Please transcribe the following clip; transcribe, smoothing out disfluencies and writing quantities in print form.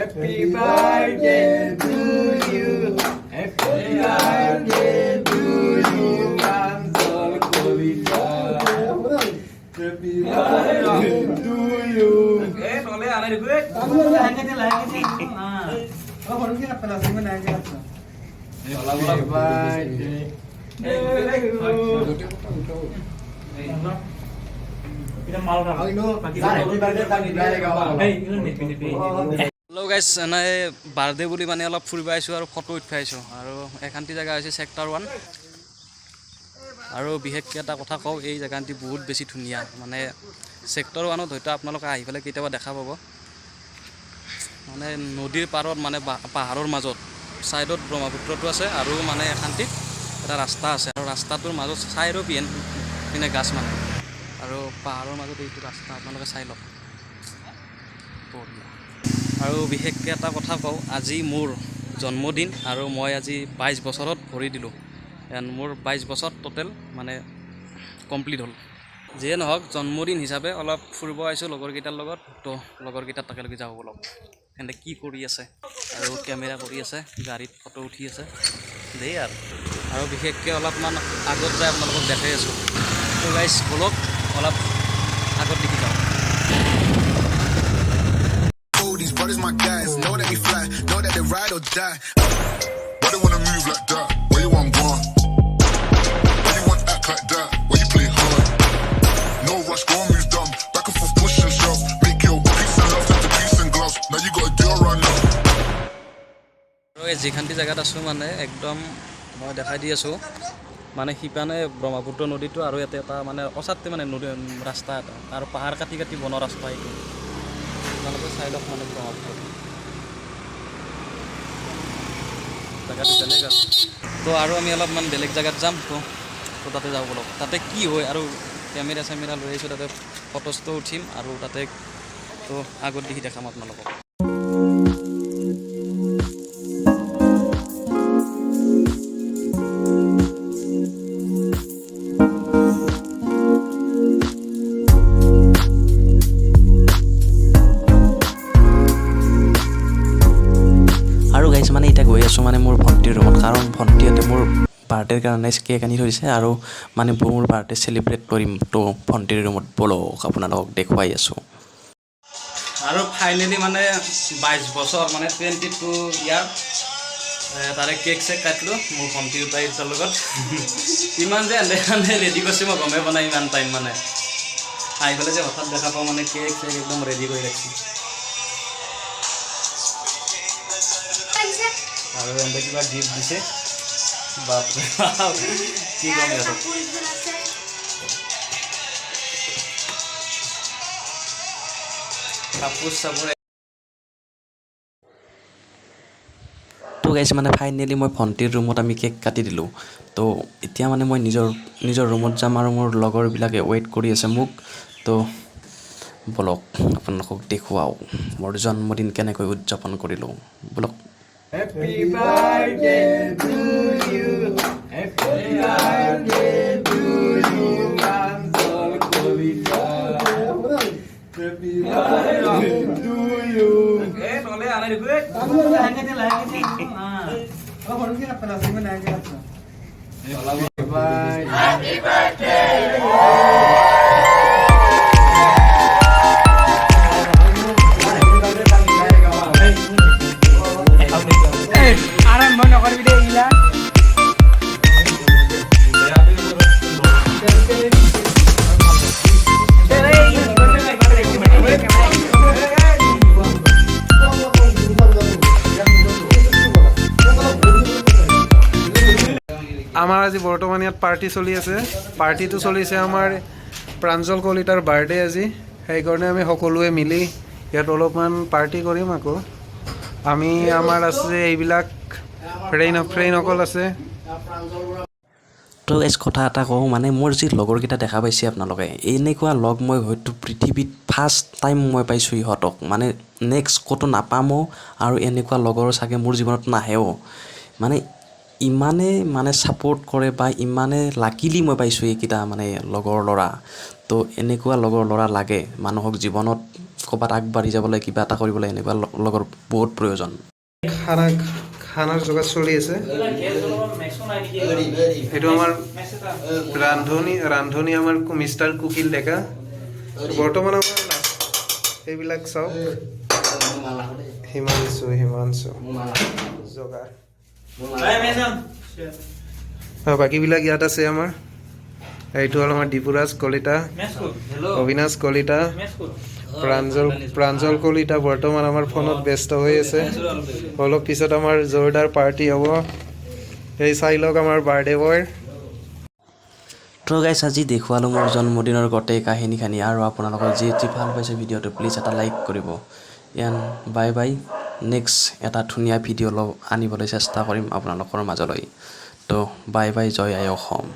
Happy birthday to you. Happy birthday to you. Pkalita. Happy birthday to you. Boleh anak ibu. Lagi. Kalau kita pernah sini lagi. Happy birthday. Hello' guys এনেই birthday বুলি মানে অলপ ফুৰিব আহিছোঁ আৰু photo উঠাই আহিছোঁ আৰু এখানটি জেগা হৈছে চেক্টৰ 1 আৰু বিশেষকৈ এটা কথা কওঁ এই জেগাটি বহুত বেছি ধুনীয়া মানে চেক্টৰ 1ত হয়তো আপোনালোকে আহি পেলাই কেতিয়াবা দেখা পাব মানে নদীৰ পাৰত মানে পাহাৰৰ মাজত ছাইডত ব্ৰহ্মপুত্ৰটো আছে আৰু মানে এখানটিত এটা ৰাস্তা আছে আৰু ৰাস্তাটোৰ মাজত ছাইডো পিনে গাছ মানে আৰু পাহাৰৰ মাজত এইটো ৰাস্তা আপোনালোকে চাই লওক আৰু বিশেষকৈ এটা কথা কওঁ আজি মোৰ জন্মদিন আৰু মই আজি 22 বছৰত ভৰি দিলোঁ মোৰ 22 বছৰ টোটেল মানে কমপ্লিট হ'ল যিয়ে নহওক জন্মদিন হিচাপে অলপ ফুৰিব আহিছোঁ লগৰকেইটাৰ লগত তো লগৰকেইটাৰ তাকেলৈকে যাব বলক এনে কি কৰি আছে আৰু কেমেৰা কৰি আছে গাড়ীত ফটো উঠি আছে দেই আৰু বিশেষকৈ অলপমান আগত যাই আপোনালোকক দেখাই আছোঁ তো গাইজ বলক অলপ আগত দেখি যাওঁ These brothers my guys, know that we fly, know that they ride or die. Why they wanna move like that? Where you want gone? Why you want act like that? Why you play hard? No rush, go and move dumb. Back and forth, push and shove. Make your peace and love into peace and gloves. Now you got a deal right now. যিখানটি জেগাত আছোঁ মানে একদম মই দেখাই দি আছোঁ মানে সিপানে ব্ৰহ্মপুত্ৰ নদীটো আৰু ইয়াতে এটা মানে অচাতে মানে নদী ৰাস্তা এটা আৰু পাহাৰ কাটি কাটি বনোৱা ৰাস্তা এইটো আপোনালোকে চাই লওক মানে ব্ৰহ্মপুত্ৰ জেগাটো বেলেগ আৰু তো আৰু আমি অলপমান বেলেগ জেগাত যাম তো তাতে যাব বলক তাতে কি হয় আৰু কেমেৰা চেমেৰা লৈ আহিছোঁ তাতে ফটোজটো উঠিম আৰু তাতে তো আগত দেখি দেখাম আপোনালোকক মানে এতিয়া গৈ আছোঁ মানে মোৰ ভণ্টিৰ ৰুমত কাৰণ ভণ্টিহঁতে মোৰ বাৰ্থডেৰ কাৰণে কেক আনি থৈছে আৰু মানে মোৰ বাৰ্থডে চেলিব্ৰেট কৰিম তো ভণ্টিৰ ৰুমত বলক আপোনালোকক দেখুৱাই আছোঁ আৰু ফাইনেলি মানে 22 বছৰ মানে 22 ইয়াৰ তাৰে কেক চেক কাটিলোঁ মোৰ ভণ্টিৰ তাইৰ লগত ইমান যে এনে ৰেডি কৰিছে মই গমেই পোৱা নাই ইমান টাইম মানে আহি পেলাই যে হঠাৎ দেখা পাওঁ মানে কেক চেক একদম ৰেডি কৰি ৰাখিছোঁ আৰু এনে কিবা গিফ্ট দিছে বাপৰে কি কম ইয়াত কাপোৰ চাপোৰ তো গাইছে মানে ফাইনেলি মই ভণ্টিৰ ৰুমত আমি কেক কাটি দিলোঁ তো এতিয়া মানে মই নিজৰ ৰুমত যাম আৰু মোৰ লগৰবিলাকে ৱেইট কৰি আছে মোক তো বলক আপোনালোকক দেখুৱাওঁ মোৰ জন্মদিন কেনেকৈ উদযাপন কৰিলোঁ বলক Happy birthday to you. Happy birthday to you. Pkalita. Happy birthday to you. Boleh anak ibu. Lagi. Kalau kita pernah sini lagi. Happy birthday. আমাৰ আজি বৰ্তমান ইয়াত পাৰ্টি চলি আছে পাৰ্টিটো চলিছে আমাৰ প্ৰাঞ্জল কলিতাৰ বাৰ্থডে আজি সেইকাৰণে আমি সকলোৱে মিলি ইয়াত অলপমান পাৰ্টি কৰিম আকৌ আমি আমাৰ আছে এইবিলাক ফ্ৰেণ্ডসকল আছে তো এই কথা এটা কওঁ মানে মোৰ যি লগৰকেইটা দেখা পাইছে আপোনালোকে এনেকুৱা লগ মই হয়তো পৃথিৱীত ফাৰ্ষ্ট টাইম মই পাইছোঁ ইহঁতক মানে নেক্সট ক'তো নাপামো আৰু এনেকুৱা লগৰ চাগে মোৰ জীৱনত নাহেও মানে ইমানে মানে ছাপোৰ্ট কৰে বা ইমানে লাকিলি মই পাইছোঁ এইকেইটা মানে লগৰ ল'ৰা তো এনেকুৱা লগৰ ল'ৰা লাগে মানুহক জীৱনত ক'ৰবাত আগবাঢ়ি যাবলৈ কিবা এটা কৰিবলৈ এনেকুৱা লগৰ বহুত প্ৰয়োজন। খানাৰ যোগাৰ চলি আছে। এইটো আমাৰ ৰান্ধনি আমাৰ মিষ্টাৰ কুকিল ডেকা। বৰ্তমান আমাৰ এইবিলাক চাওক, হিমাংশু যোগাৰ, বাকীবিলাক ইয়াত আছে আমাৰ। এইটো হ'ল আমাৰ ডিপুৰাজ কলিতা, অবিনাশ কলিতা, প্ৰাঞ্জল কলিতা বৰ্তমান আমাৰ ফোনত ব্যস্ত হৈ আছে। অলপ পিছত আমাৰ জোৰদাৰ পাৰ্টি হ'ব। এই চাই লওক আমাৰ বাৰ্থডে বয়। তো গাইছ আজি দেখুৱালোঁ মোৰ জন্মদিনৰ গোটেই কাহিনীখিনি। আৰু আপোনালোকৰ যি ভাল পাইছে ভিডিঅ'টো প্লিজ এটা লাইক কৰিব। Bye bye. নেক্সট এটা ধুনীয়া ভিডিঅ' আনিবলৈ চেষ্টা কৰিম আপোনালোকৰ মাজলৈ। তো বাই বাই, জয় আই অসম।